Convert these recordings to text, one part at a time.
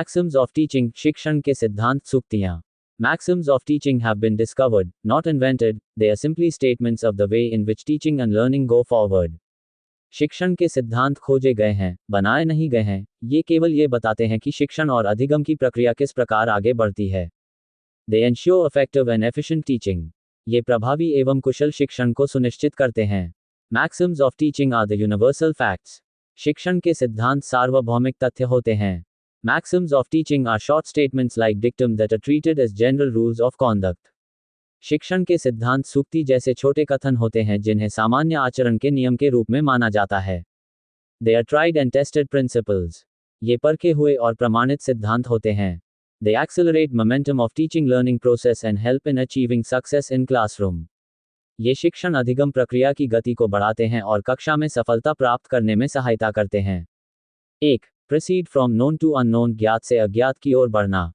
Maxims of teaching, शिक्षण के सिद्धांत सूक्तियाँ. Maxims of teaching have been discovered, not invented, they are simply statements of the way in which teaching and learning go forward. शिक्षण के सिद्धांत खोजे गए हैं, बनाए नहीं गए हैं, ये केवल ये बताते हैं कि शिक्षण और अधिगम की प्रक्रिया किस प्रकार आगे बढ़ती है. They ensure effective and efficient teaching. ये प्रभावी एवं कुशल शिक्षण को सुनिश्चित करते हैं. Maxims of teaching are the universal facts. शिक्षण के सिद्धांत सार्वभौमिक तथ्य होते हैं. Maxims of teaching are short statements like dictum that are treated as general rules of conduct. शिक्षण के सिद्धांत सूक्ति जैसे छोटे कथन होते हैं जिन्हें सामान्य आचरण के नियम के रूप में माना जाता है. They are tried and tested principles. ये परखे हुए और प्रमाणित सिद्धांत होते हैं. They accelerate momentum of teaching learning process and help in achieving success in classroom. ये शिक्षण अधिगम प्रक्रिया की गति को बढ़ाते हैं और कक्षा में सफलता प्राप्त करने में सहायता करते हैं. 1. Proceed from known to unknown, ज्ञात से अज्ञात की ओर बढ़ना.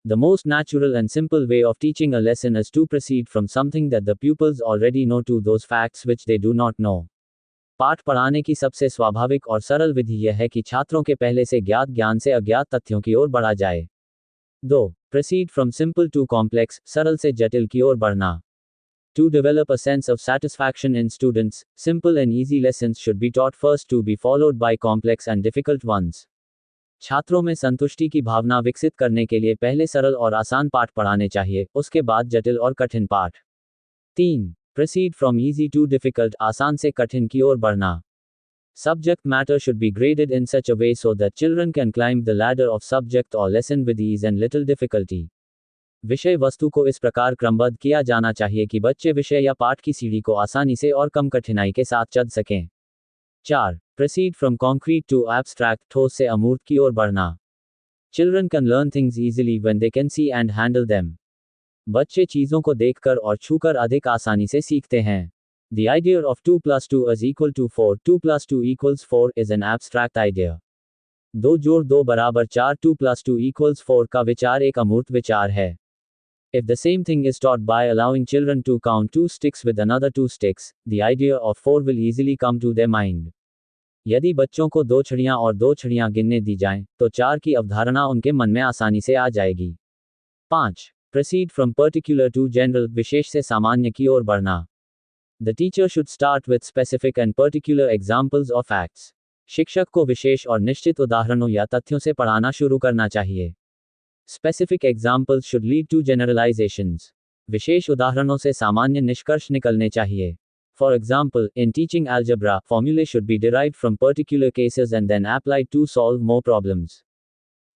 The most natural and simple way of teaching a lesson is to proceed from something that the pupils already know to those facts which they do not know. पाठ पढ़ाने की सबसे स्वाभाविक और सरल विधि यह है कि छात्रों के पहले से ज्ञात ज्ञान से अज्ञात तथ्यों की ओर बढ़ा जाए. 2. Proceed from simple to complex, सरल से जटिल की ओर बढ़ना. To develop a sense of satisfaction in students, simple and easy lessons should be taught first to be followed by complex and difficult ones. छात्रों में संतुष्टि की भावना विकसित करने के लिए पहले सरल और आसान पाठ पढ़ाने चाहिए, उसके बाद जटिल और कठिन पाठ. 3. Proceed from easy to difficult, आसान से कठिन की ओर बढ़ना. Subject matter should be graded in such a way so that children can climb the ladder of subject or lesson with ease and little difficulty. विषय वस्तु को इस प्रकार क्रमबद्ध किया जाना चाहिए कि बच्चे विषय या पाठ की सीढ़ी को आसानी से और कम कठिनाई के साथ चढ़ सकें. 4. Proceed from concrete to abstract, ठोस से अमूर्त की ओर बढ़ना. Children can learn things easily when they can see and handle them. बच्चे चीज़ों को देखकर और छूकर अधिक आसानी से सीखते हैं. The idea of 2 plus 2 is equal to 4, 2 plus 2 equals 4 is an abstract idea. 2 जोड़ 2 बराबर 4, 2 plus 2 equals 4 का विचार एक अमूर्त विचार है. If the same thing is taught by allowing children to count 2 sticks with another 2 sticks, the idea of 4 will easily come to their mind. यदि बच्चों को 2 छड़ियाँ और 2 छड़ियाँ गिनने दी जाएं, तो 4 की अवधारणा उनके मन में आसानी से आ जाएगी. 5. Proceed from particular to general, विशेष से सामान्य की ओर बढ़ना. The teacher should start with specific and particular examples of facts. शिक्षक को विशेष और निश्चित उदाहरणों या तथ्यों से पढ़ाना शुरू करना चाहिए. Specific examples should lead to generalizations. विशेष उदाहरणों से सामान्य निष्कर्ष निकलने चाहिए. For example, in teaching algebra, formulae should be derived from particular cases and then applied to solve more problems.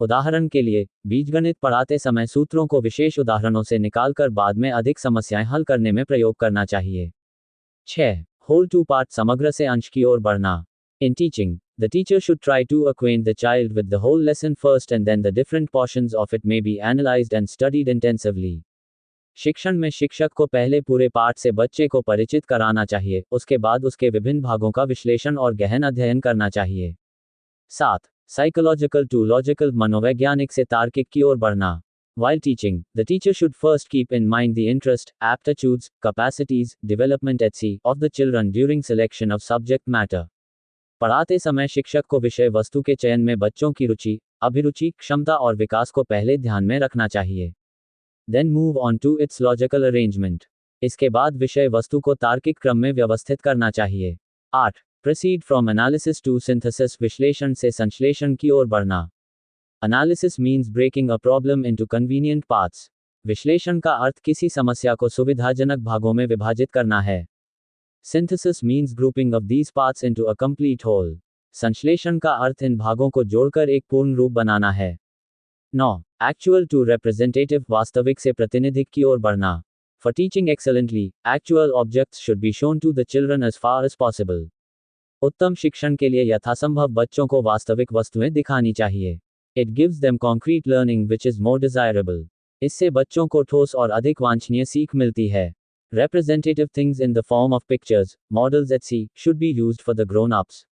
उदाहरण के लिए, बीजगणित पढ़ाते समय सूत्रों को विशेष उदाहरणों से निकालकर बाद में अधिक समस्याएं हल करने में प्रयोग करना चाहिए. 6. Whole to part, समग्र से अंश की ओर बढ़ना. In teaching, the teacher should try to acquaint the child with the whole lesson first and then the different portions of it may be analyzed and studied intensively. शिक्षण में शिक्षक को पहले पूरे पाठ से बच्चे को परिचित कराना चाहिए, उसके बाद उसके विभिन्न भागों का विश्लेषण और गहन अध्ययन करना चाहिए. 7. Psychological to logical, मनोवैज्ञानिक से तार्किक की ओर बढ़ना. While teaching, the teacher should first keep in mind the interest, aptitudes, capacities, development etc. of the children during selection of subject matter. पढ़ाते समय शिक्षक को विषय वस्तु के चयन में बच्चों की रुचि, अभिरुचि, क्षमता और विकास को पहले ध्यान में रखना चाहिए. Then move on to its logical arrangement. इसके बाद विषय वस्तु को तार्किक क्रम में व्यवस्थित करना चाहिए. 8. Proceed from analysis to synthesis, विश्लेषण से संश्लेषण की ओर बढ़ना. Analysis means breaking a problem into convenient parts. विश्लेषण का अर्थ किसी समस्या को सुविधाजनक भागों में विभाजित करना है. Synthesis means grouping of these parts into a complete whole. संश्लेषण का अर्थ इन भागों को जोड़कर एक पूर्ण रूप बनाना है. 9. Actual to representative, वास्तविक से प्रतिनिधिक की ओर बढ़ना. For teaching excellently, actual objects should be shown to the children as far as possible. उत्तम शिक्षण के लिए यथासंभव बच्चों को वास्तविक वस्तुएं दिखानी चाहिए. It gives them concrete learning which is more desirable. इससे बच्चों को ठोस और अधिक वांछनीय सीख मिलती है. Representative things in the form of pictures, models etc. should be used for the grown-ups.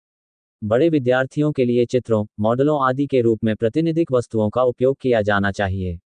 बड़े विद्यार्थियों के लिए चित्रों, मॉडलों आदि के रूप में प्रतिनिधिक वस्तुओं का उपयोग किया जाना चाहिए.